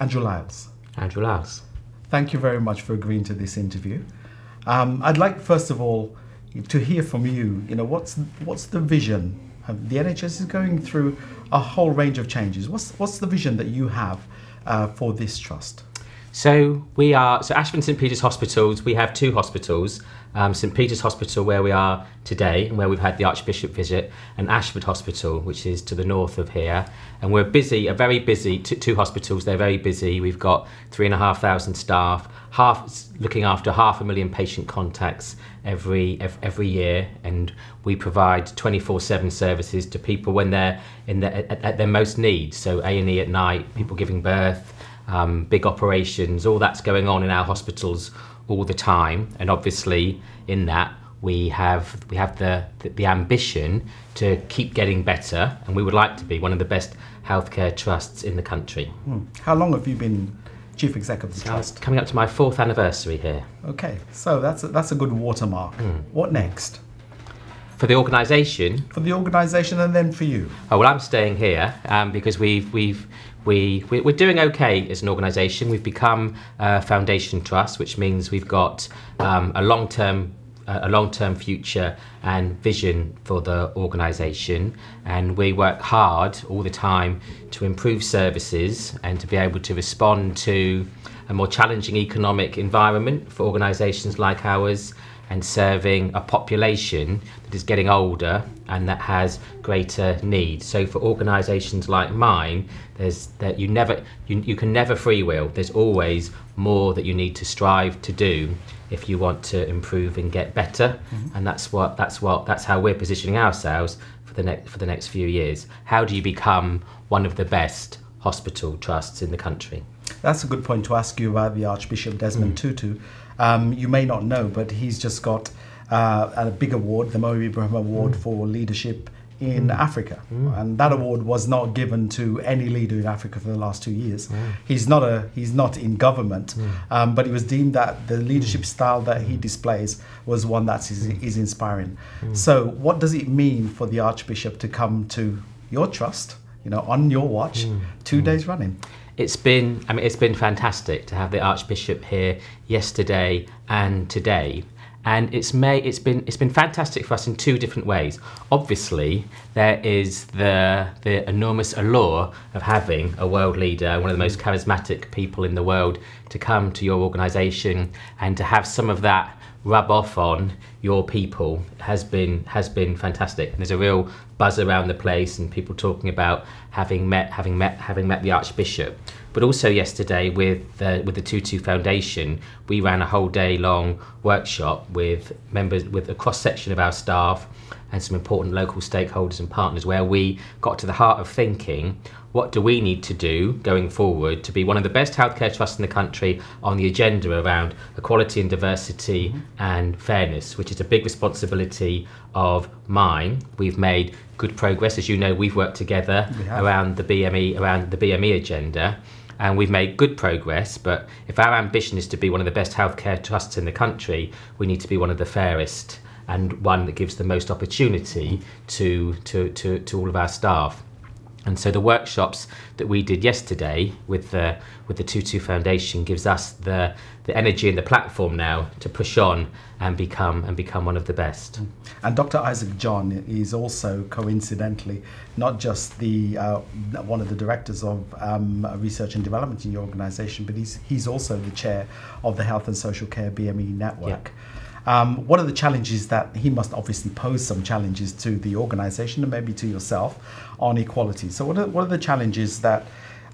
Andrew Liles. Andrew Liles. Thank you very much for agreeing to this interview. I'd like, first of all, to hear from you. What's the vision? The NHS is going through a whole range of changes. What's the vision that you have for this trust? So Ashford and St Peter's Hospitals, we have two hospitals, St Peter's Hospital where we are today and where we've had the Archbishop visit, and Ashford Hospital, which is to the north of here. And we're busy, very busy, two hospitals, they're very busy. We've got 3,500 staff, looking after 500,000 patient contacts every year, and we provide 24/7 services to people when they're at their most need. So A&E at night, people giving birth, big operations, all that's going on in our hospitals all the time. And obviously in that we have the ambition to keep getting better, and we would like to be one of the best healthcare trusts in the country. How long have you been Chief Executive of the Trust? Coming up to my 4th anniversary here. Okay, so that's a good watermark. What next? For the organisation? For the organisation, and then for you? Oh, well, I'm staying here because we're doing okay as an organisation. We've become a foundation trust, which means we've got a long-term future and vision for the organisation, and we work hard all the time to improve services and to be able to respond to a more challenging economic environment for organisations like ours, and serving a population that is getting older and that has greater needs. So for organisations like mine, you can never freewheel. There's always more that you need to strive to do if you want to improve and get better. And that's how we're positioning ourselves for the next few years. How do you become one of the best hospital trusts in the country? That's a good point to ask you about the Archbishop Desmond Tutu. You may not know, but he's just got a big award, the Mo Ibrahim Award for Leadership in Africa. And that award was not given to any leader in Africa for the last 2 years. He's not in government, but it was deemed that the leadership style that he displays was one that is inspiring. So what does it mean for the Archbishop to come to your trust, on your watch, 2 days running? It's been fantastic to have the Archbishop here yesterday and today, and it's been fantastic for us in two different ways. Obviously, there is the enormous allure of having a world leader, one of the most charismatic people in the world, to come to your organisation, and to have some of that rub off on your people has been fantastic. And there's a real buzz around the place, and people talking about having met the Archbishop. But also yesterday with the Tutu Foundation, we ran a whole day long workshop with members, with a cross section of our staff and some important local stakeholders and partners, where we got to the heart of thinking, what do we need to do going forward to be one of the best healthcare trusts in the country on the agenda around equality and diversity and fairness, which is a big responsibility of mine. We've made good progress. As you know, we've worked together around the BME agenda, and we've made good progress. But if our ambition is to be one of the best healthcare trusts in the country, we need to be one of the fairest, and one that gives the most opportunity to all of our staff. And so the workshops that we did yesterday with the Tutu Foundation gives us the energy and the platform now to push on and become one of the best. And Dr. Isaac John is also, coincidentally, not just the one of the directors of research and development in your organisation, but he's also the chair of the Health and Social Care BME network. What are the challenges that he must obviously pose some challenges to the organisation and maybe to yourself on equality? So what are the challenges that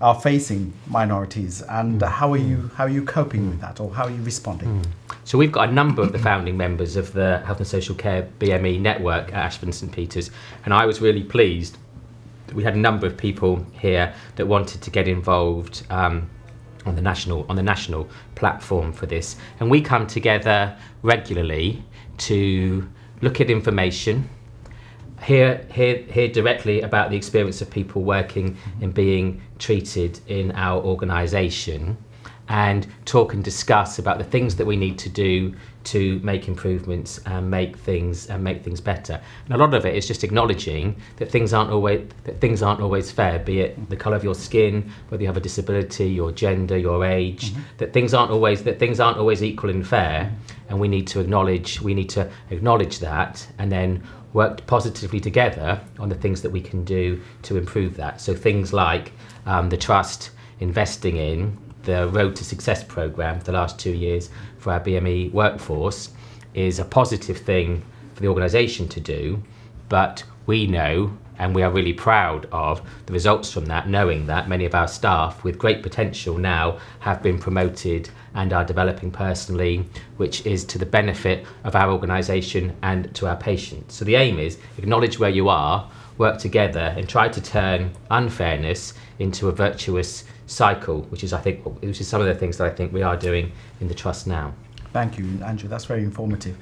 are facing minorities, and how are you coping with that, or how are you responding? So we've got a number of the founding members of the Health and Social Care BME network at Ashford and St Peter's, and I was really pleased that we had a number of people here that wanted to get involved on the national platform for this. And we come together regularly to look at information, hear directly about the experience of people working and being treated in our organisation, and talk and discuss about the things that we need to do to make improvements and make things better. And a lot of it is just acknowledging that things aren't always fair, be it the colour of your skin, whether you have a disability, your gender, your age, that things aren't always equal and fair, and we need to acknowledge that, and then work positively together on the things that we can do to improve that. So things like the Trust investing in the Road to Success programme for the last 2 years for our BME workforce is a positive thing for the organisation to do, but we know, and we are really proud of the results from that, knowing that many of our staff with great potential now have been promoted and are developing personally, which is to the benefit of our organisation and to our patients. So the aim is acknowledge where you are, work together and try to turn unfairness into a virtuous cycle, which is some of the things that I think we are doing in the Trust now. Thank you, Andrew. That's very informative.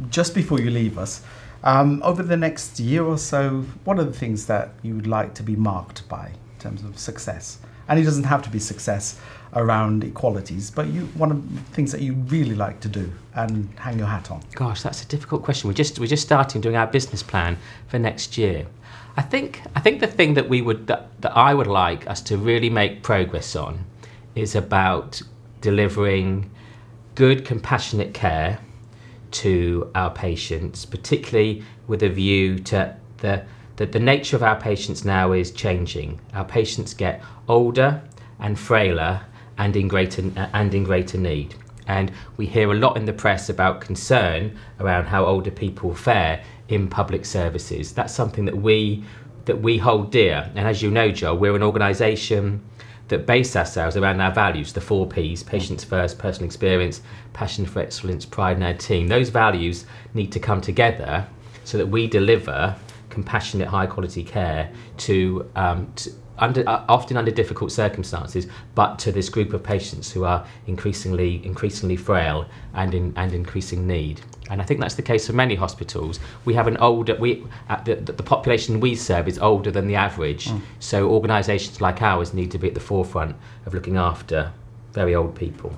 Just before you leave us, over the next year or so, what are the things that you would like to be marked by in terms of success? And it doesn't have to be success around equalities, but one of the things that you really like to do and hang your hat on. Gosh, that's a difficult question. We're just starting doing our business plan for next year. I think the thing that I would like us to really make progress on is about delivering good, compassionate care to our patients, particularly with a view to the nature of our patients now is changing. Our patients get older and frailer and in greater need. And we hear a lot in the press about concern around how older people fare in public services. That's something that we hold dear. And as you know, Joel, we're an organisation that base ourselves around our values, the 4 Ps, patients first, personal experience, passion for excellence, pride in our team. Those values need to come together so that we deliver compassionate, high quality care to often under difficult circumstances, but to this group of patients who are increasingly frail and in increasing need. And I think that's the case for many hospitals. We have the population we serve is older than the average. So organisations like ours need to be at the forefront of looking after very old people.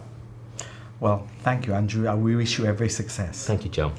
Well, thank you, Andrew. We wish you every success. Thank you, Joel.